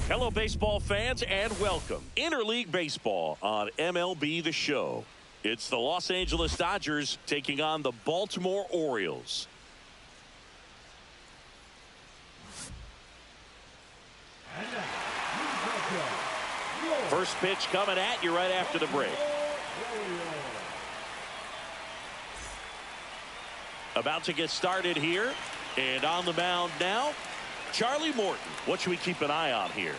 Hello, baseball fans, and welcome. Interleague Baseball on MLB The Show. It's the Los Angeles Dodgers taking on the Baltimore Orioles. First pitch coming at you right after the break. About to get started here, and on the mound now, Charlie Morton. What should we keep an eye on here?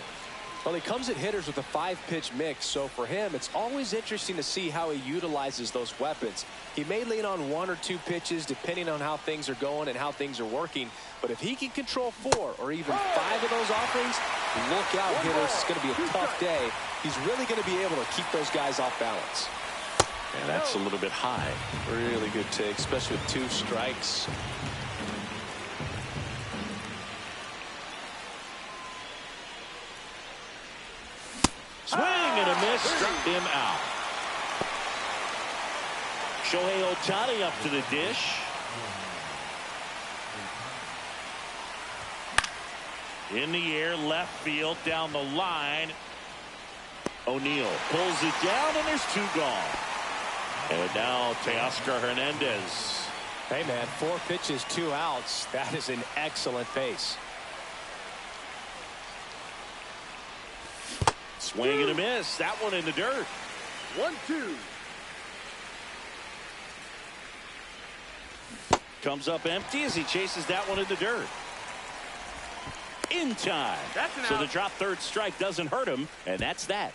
Well, he comes at hitters with a 5-pitch mix, so for him, it's always interesting to see how he utilizes those weapons. He may lean on 1 or 2 pitches depending on how things are going and how things are working, but if he can control 4 or even 5 of those offerings, look out, hitters. It's going to be a tough day. He's really going to be able to keep those guys off balance. And that's a little bit high. Really good take, especially with 2 strikes. Swing and a miss, struck him out. Shohei Ohtani up to the dish. In the air, left field, down the line. O'Neill pulls it down, and there's 2 gone. And now Teoscar Hernandez. Hey, man, 4 pitches, 2 outs. That is an excellent pace. Swing and a miss. That one in the dirt. 1-2. Comes up empty as he chases that one in the dirt. In time. So the drop third strike doesn't hurt him, and that's that.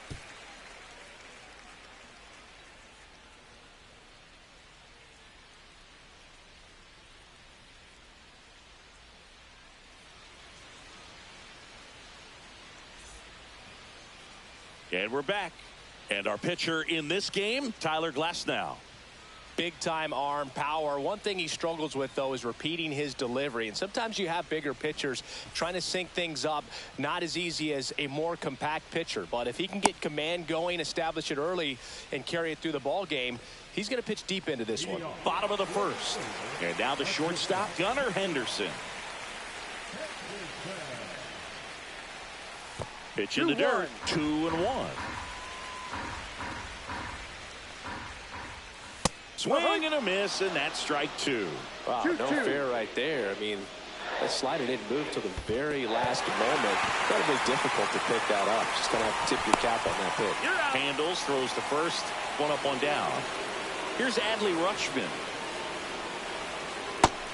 And we're back. And our pitcher in this game, Tyler Glasnow. Big-time arm, power. One thing he struggles with, though, is repeating his delivery. And sometimes you have bigger pitchers trying to sync things up. Not as easy as a more compact pitcher. But if he can get command going, establish it early, and carry it through the ball game, he's going to pitch deep into this one. Bottom of the first. And now the shortstop, Gunnar Henderson. Pitch in the dirt, 2-1. Swing and a miss, and that's strike 2. Wow, no fair right there. I mean, that slider didn't move till the very last moment. Incredibly difficult to pick that up. Just going to have to tip your cap on that pitch. Handles, throws to first, 1 up, 1 down. Here's Adley Rutschman.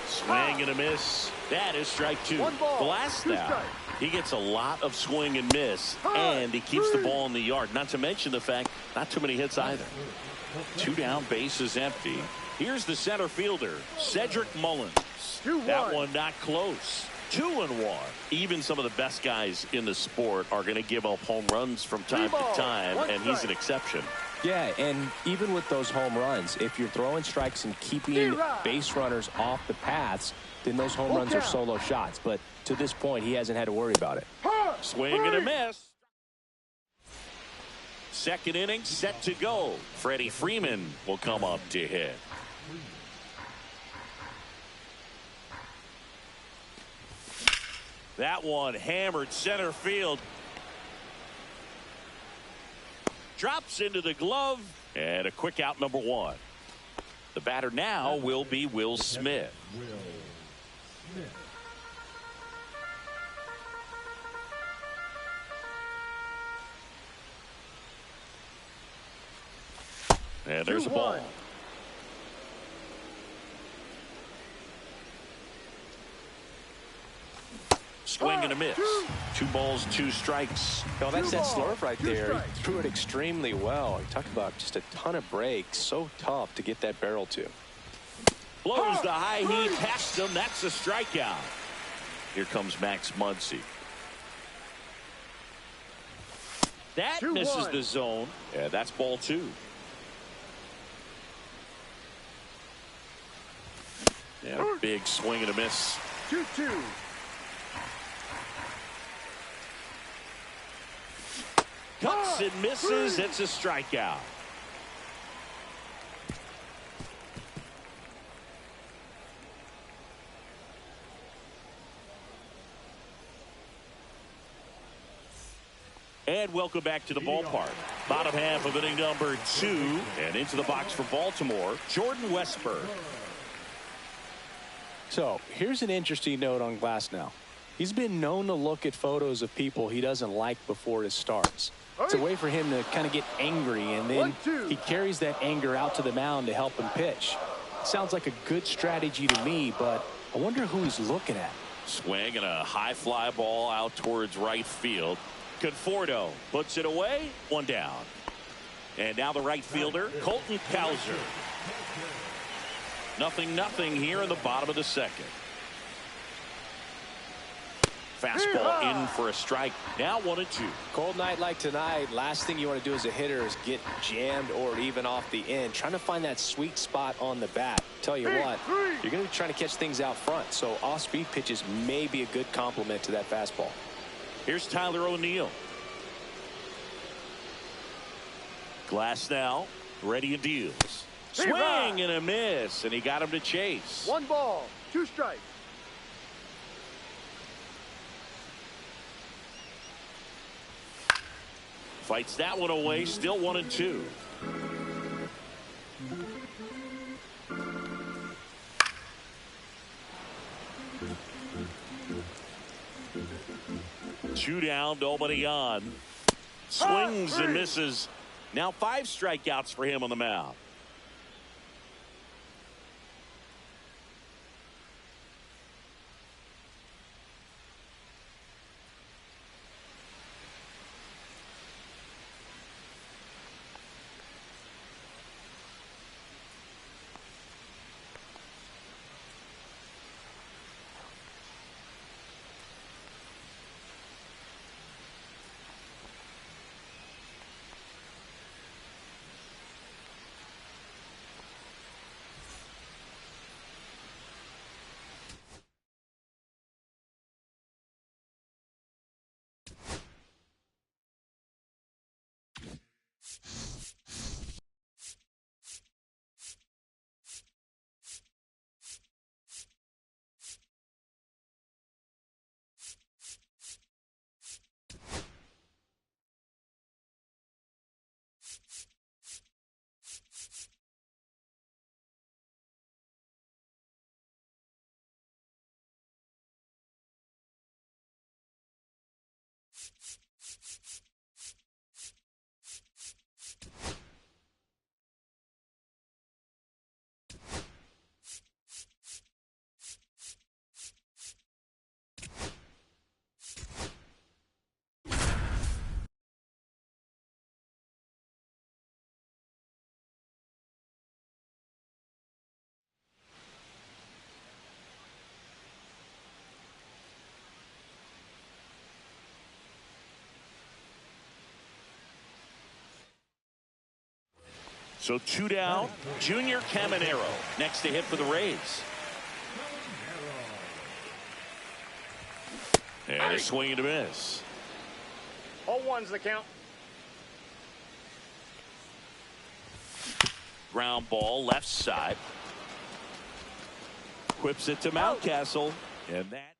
Swing and a miss. That is strike 2. Glasnow. He gets a lot of swing and miss, and he keeps the ball in the yard. Not to mention the fact, not too many hits either. 2 down, bases empty. Here's the center fielder, Cedric Mullins. That one not close. 2-1. Even some of the best guys in the sport are going to give up home runs from time to time, and he's an exception. Yeah, and even with those home runs, if you're throwing strikes and keeping base runners off the paths, then those home runs are solo shots. But to this point, he hasn't had to worry about it. Swing and a miss. Second inning set to go. Freddie Freeman will come up to hit. That one hammered center field. Drops into the glove, and a quick out, number one. The batter now will be Will Smith. And there's a ball. Swing and a miss. 2 balls, 2 strikes. No, that's that slurve right there. He threw it extremely well. He talked about just a ton of breaks. So tough to get that barrel to. Blows the high heat past him. That's a strikeout. Here comes Max Muncy. That misses the zone. Yeah, that's ball 2. Yeah, a big swing and a miss. 2-2. Cuts and misses. It's a strikeout. And welcome back to the ballpark. Bottom half of inning number 2. And into the box for Baltimore, Jordan Westburg. So here's an interesting note on Glasnow. He's been known to look at photos of people he doesn't like before his starts. It's a way for him to kind of get angry, and then he carries that anger out to the mound to help him pitch. Sounds like a good strategy to me, but I wonder who he's looking at. Swing and a high fly ball out towards right field. Conforto puts it away. 1 down. And now the right fielder, Colton Cowser. 0-0 here in the bottom of the second. Fastball in for a strike. Now 1-2. Cold night like tonight, last thing you want to do as a hitter is get jammed or even off the end. Trying to find that sweet spot on the bat. Tell you what, you're going to be trying to catch things out front, so off-speed pitches may be a good complement to that fastball. Here's Tyler O'Neill. Glasnow ready and deals. Swing and a miss, and he got him to chase. 1 ball, 2 strikes. Fights that one away, still 1-2. Two down, nobody on. Swings and misses. Now 5 strikeouts for him on the mound. So 2 down. Junior Caminero next to hit for the Rays. And a swing and a miss. 0-1's the count. Ground ball left side. Whips it to Mountcastle. And that.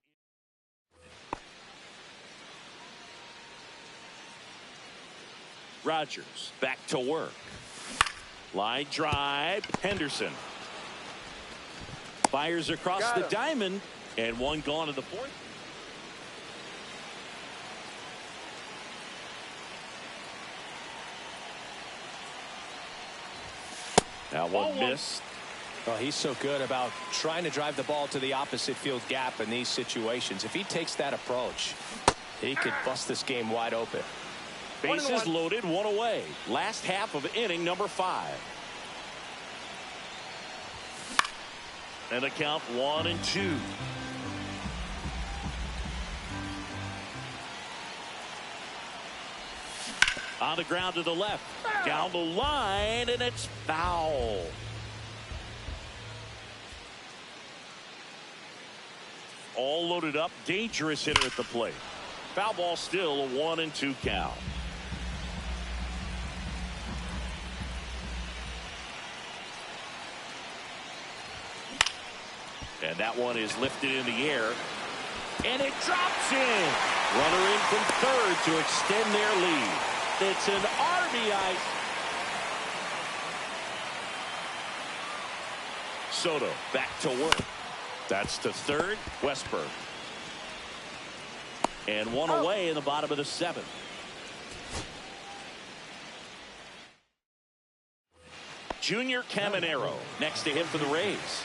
Rodgers back to work. Line drive. Henderson fires across the diamond, and one gone in the fourth. That one missed. Well, he's so good about trying to drive the ball to the opposite field gap in these situations. If he takes that approach, he could bust this game wide open. Bases loaded, one away. Last half of inning number 5. And the count 1-2. On the ground to the left. Down the line, and it's foul. All loaded up. Dangerous hitter at the plate. Foul ball, still a 1-2 count. And that one is lifted in the air. And it drops in. Runner in from third to extend their lead. It's an RBI. Soto back to work. That's to third. Westburg. And one away in the bottom of the 7th. Junior Caminero next to him for the Rays.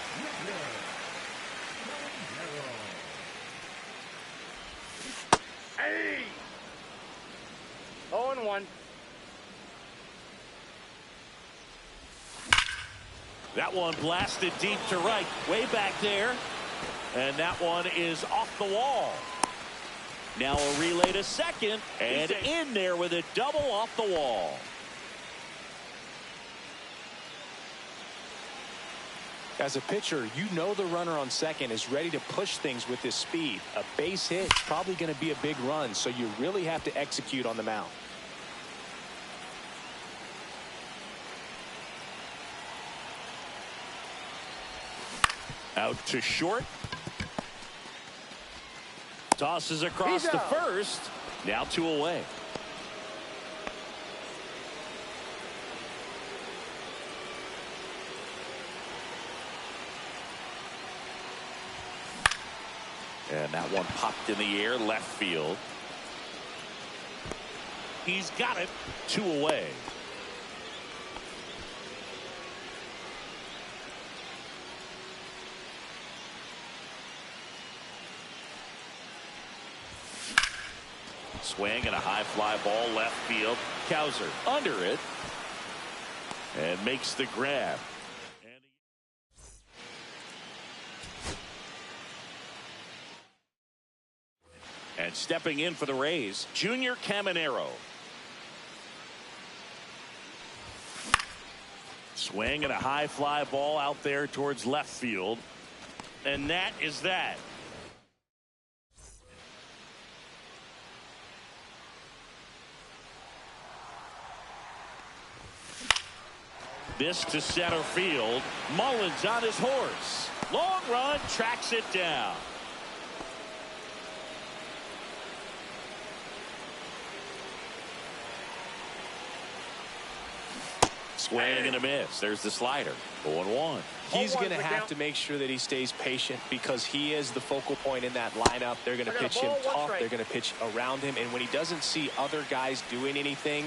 Hey! 0-1. That one blasted deep to right, way back there. And that one is off the wall. Now a relay to second, and in there with a double off the wall. As a pitcher, you know the runner on second is ready to push things with his speed. A base hit is probably going to be a big run, so you really have to execute on the mound. Out to short. Tosses across to first. Now 2 away. And that one popped in the air, left field. He's got it. 2 away. Swing and a high fly ball left field. Cowser under it and makes the grab. And stepping in for the Rays, Junior Caminero. Swing and a high fly ball out there towards left field. And that is that. This to center field. Mullins on his horse. Long run, tracks it down. Swing and a miss. There's the slider. 0-1. He's going to have to make sure that he stays patient because he is the focal point in that lineup. They're going to pitch him tough. They're going to pitch around him. And when he doesn't see other guys doing anything,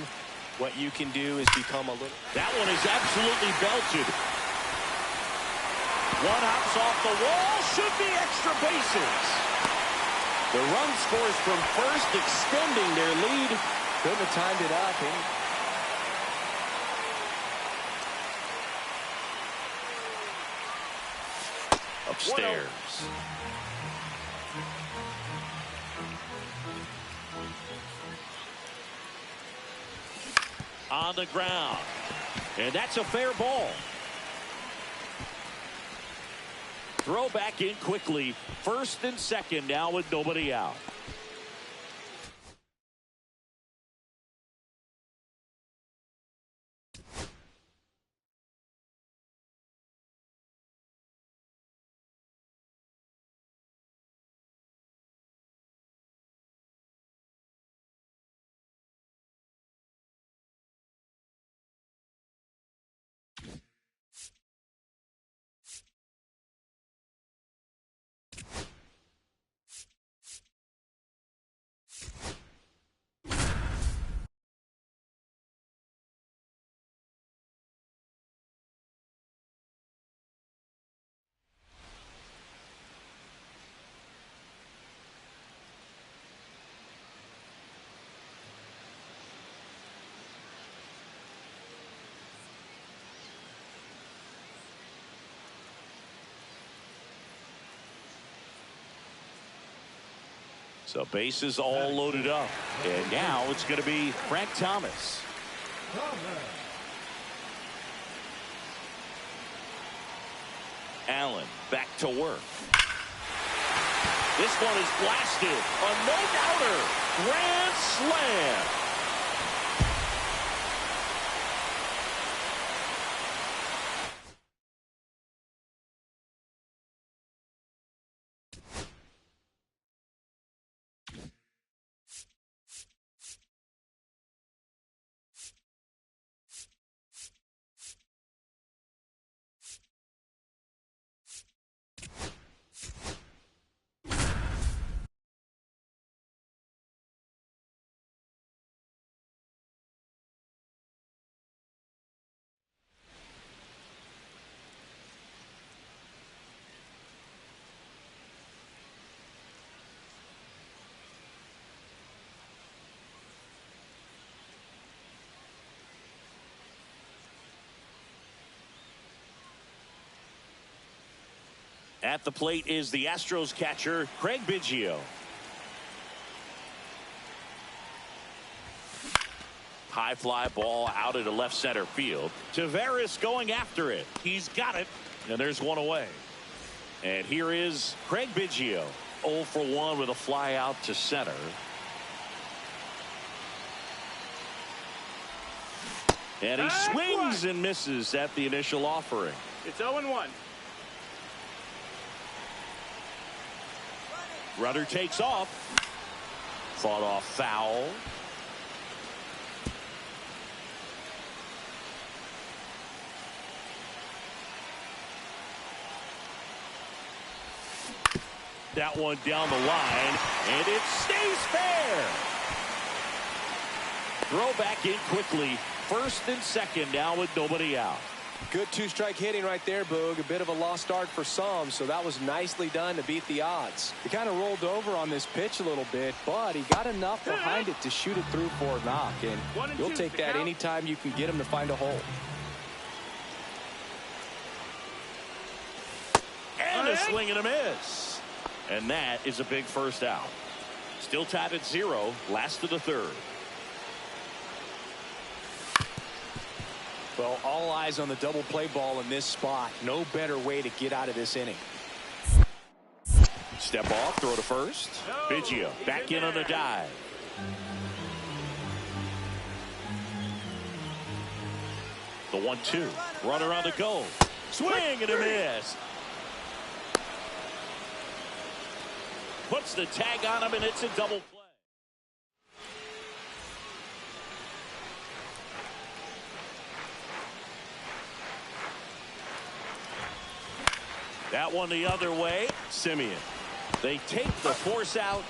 what you can do is become a little. That one is absolutely belted. One hops off the wall. Should be extra bases. The run scores from first, extending their lead. Couldn't have timed it up. Upstairs. On the ground. And that's a fair ball. Throw back in quickly. First and second now with nobody out. So bases all loaded up. And now it's going to be Frank Thomas. Allen back to work. This one is blasted. A no-doubter. Grand slam. At the plate is the Astros catcher, Craig Biggio. High fly ball out into left center field. Taveras going after it. He's got it. And there's one away. And here is Craig Biggio. 0 for 1 with a fly out to center. And he swings and misses at the initial offering. It's 0-1. Runner takes off. Fought off foul. That one down the line, and it stays fair. Throw back in quickly. First and second now with nobody out. Good two-strike hitting right there, Boog. A bit of a lost start for some, so that was nicely done to beat the odds. He kind of rolled over on this pitch a little bit, but he got enough behind it to shoot it through for a knock, and you'll take that anytime you can get him to find a hole. And a swing and a miss. And that is a big first out. Still tied at 0, last of the third. Well, all eyes on the double play ball in this spot. No better way to get out of this inning. Step off, throw to first. Biggio back in on the dive. The 1-2. Runner on the go. Swing and a miss. Puts the tag on him, and it's a double play. That one the other way. Simeon. They take the force out.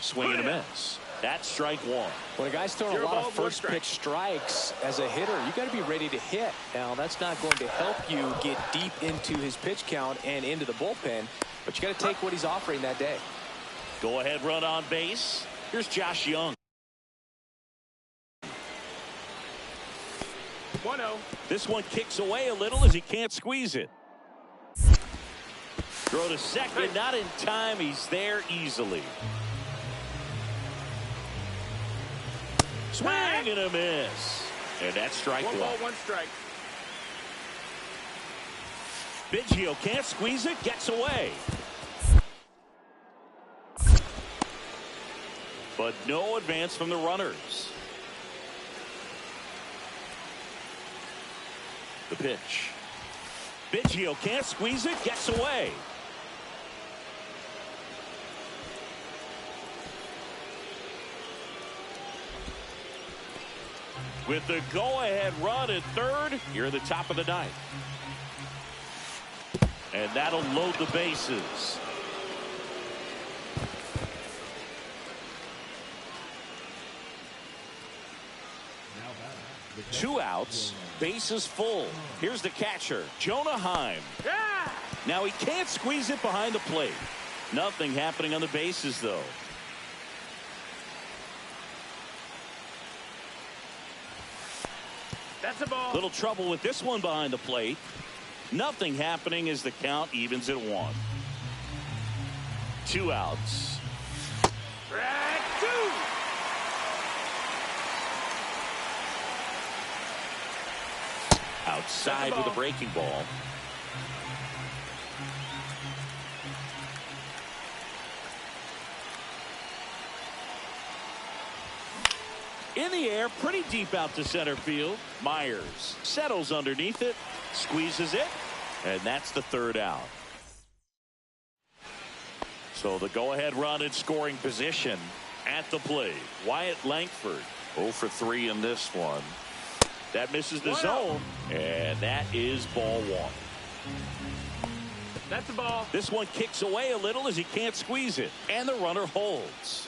Swing and a miss. That's strike one. When a guy's throwing a lot of first pitch strikes as a hitter, you got to be ready to hit. Now, that's not going to help you get deep into his pitch count and into the bullpen, but you got to take what he's offering that day. Go ahead, run on base. Here's Josh Young. 1-0. This one kicks away a little as he can't squeeze it. Throw to second, not in time. He's there easily. Swing and a miss. And that's strike one. 1 ball, 1 strike. Biggio can't squeeze it, gets away. But no advance from the runners. The pitch. Biggio can't squeeze it, gets away. With the go-ahead run at third, here at the top of the ninth. And that'll load the bases. Two outs, bases full. Here's the catcher, Jonah Heim. Yeah! Now he can't squeeze it behind the plate. Nothing happening on the bases, though. That's a ball. Little trouble with this one behind the plate. Nothing happening as the count evens at 1. 2 outs. Track 2. Outside with a breaking ball. In the air, pretty deep out to center field. Myers settles underneath it, squeezes it, and that's the 3rd out. So the go-ahead run in scoring position at the plate. Wyatt Langford 0 for 3 in this one. That misses the zone, and that is ball 1. That's a ball. This one kicks away a little as he can't squeeze it, and the runner holds.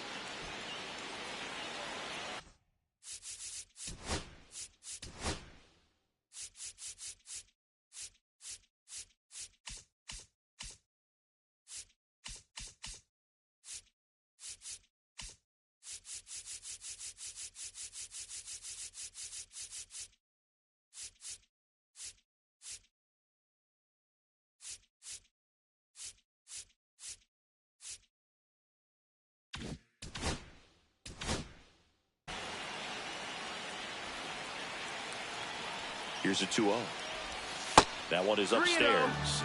Here's a 2-0. That one is upstairs.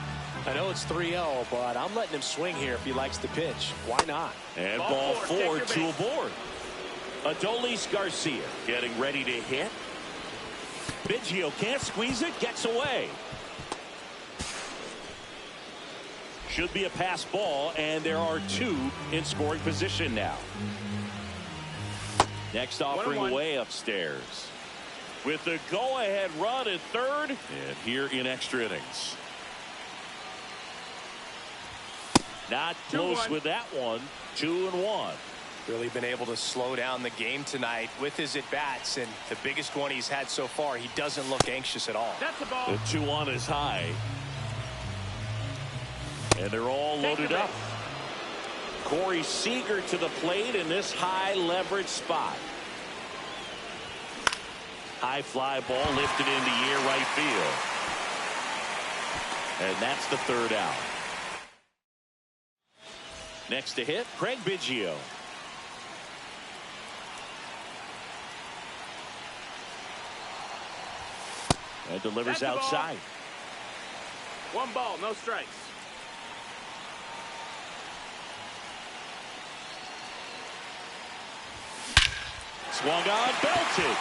I know it's 3-0, but I'm letting him swing here if he likes the pitch. Why not? And ball 4, 2 aboard. Adolis Garcia getting ready to hit. Biggio can't squeeze it, gets away. Should be a pass ball, and there are 2 in scoring position now. Next offering away upstairs. With the go-ahead run at 3rd, and here in extra innings. Not close with that one. 2-1. Really been able to slow down the game tonight with his at-bats, and the biggest one he's had so far, he doesn't look anxious at all. That's the ball. The 2-1 is high. And they're all loaded up. Corey Seager to the plate in this high leverage spot. High fly ball lifted into air right field. And that's the 3rd out. Next to hit, Craig Biggio. And delivers outside. 1 ball, no strikes. Swung on, belted.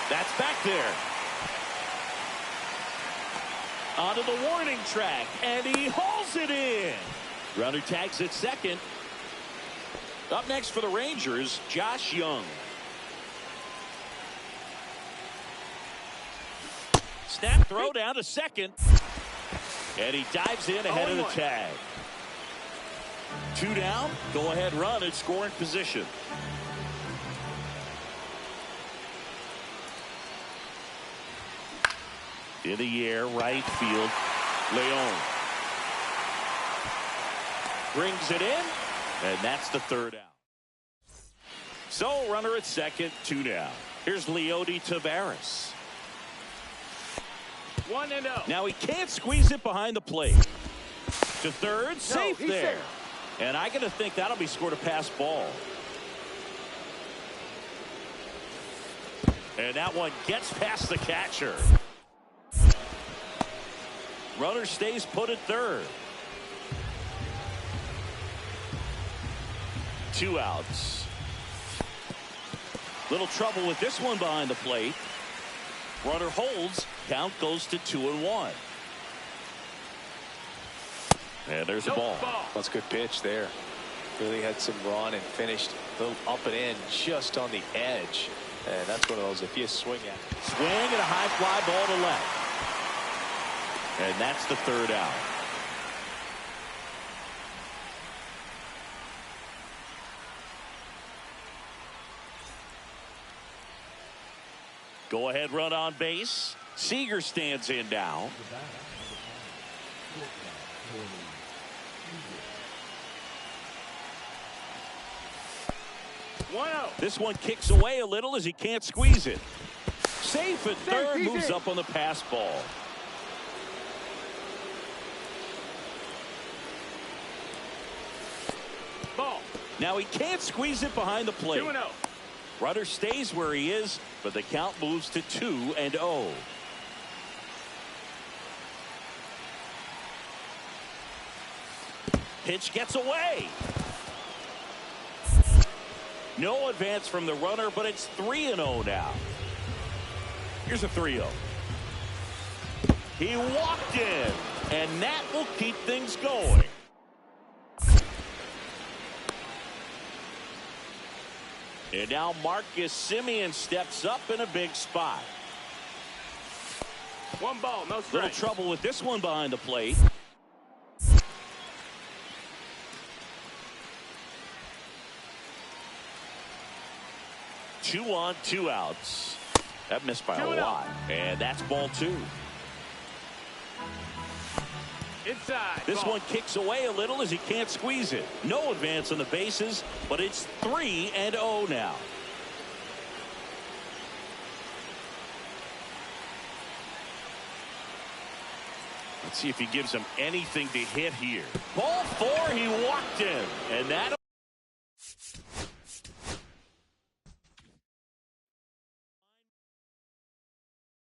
That's back there. Onto the warning track, and he hauls it in. Runner tags at 2nd. Up next for the Rangers, Josh Young. Snap throw down to 2nd. And he dives in ahead of the tag. 2 down, go ahead run in scoring position. In the air, right field, Leon. Brings it in, and that's the 3rd out. So, runner at 2nd, 2 down. Here's Leody Taveras. 1-0. Now he can't squeeze it behind the plate. To 3rd, safe there. And I gotta think that'll be scored a pass ball. And that one gets past the catcher. Runner stays put at 3rd. 2 outs. Little trouble with this one behind the plate. Runner holds. Count goes to 2-1. And there's a ball. That's a good pitch there. Really had some run and finished a little up and in just on the edge. And that's one of those, if you swing at it. Swing and a high fly ball to left. And that's the 3rd out. Go ahead run on base. Seager stands in now. This one kicks away a little as he can't squeeze it. Safe at third, moves up on the pass ball. Ball. Now he can't squeeze it behind the plate. 2-0. Runner stays where he is, but the count moves to 2-0. Pitch gets away. No advance from the runner, but it's 3-0 now. Here's a 3-0. He walked in, and that will keep things going. And now Marcus Semien steps up in a big spot. 1 ball, no strike. Little trouble with this one behind the plate. Two on, 2 outs. That missed by a lot. And that's ball 2. Inside. This ball. one kicks away a little as he can't squeeze it. No advance on the bases, but it's 3-0 now. Let's see if he gives him anything to hit here. Ball 4, he walked in. And that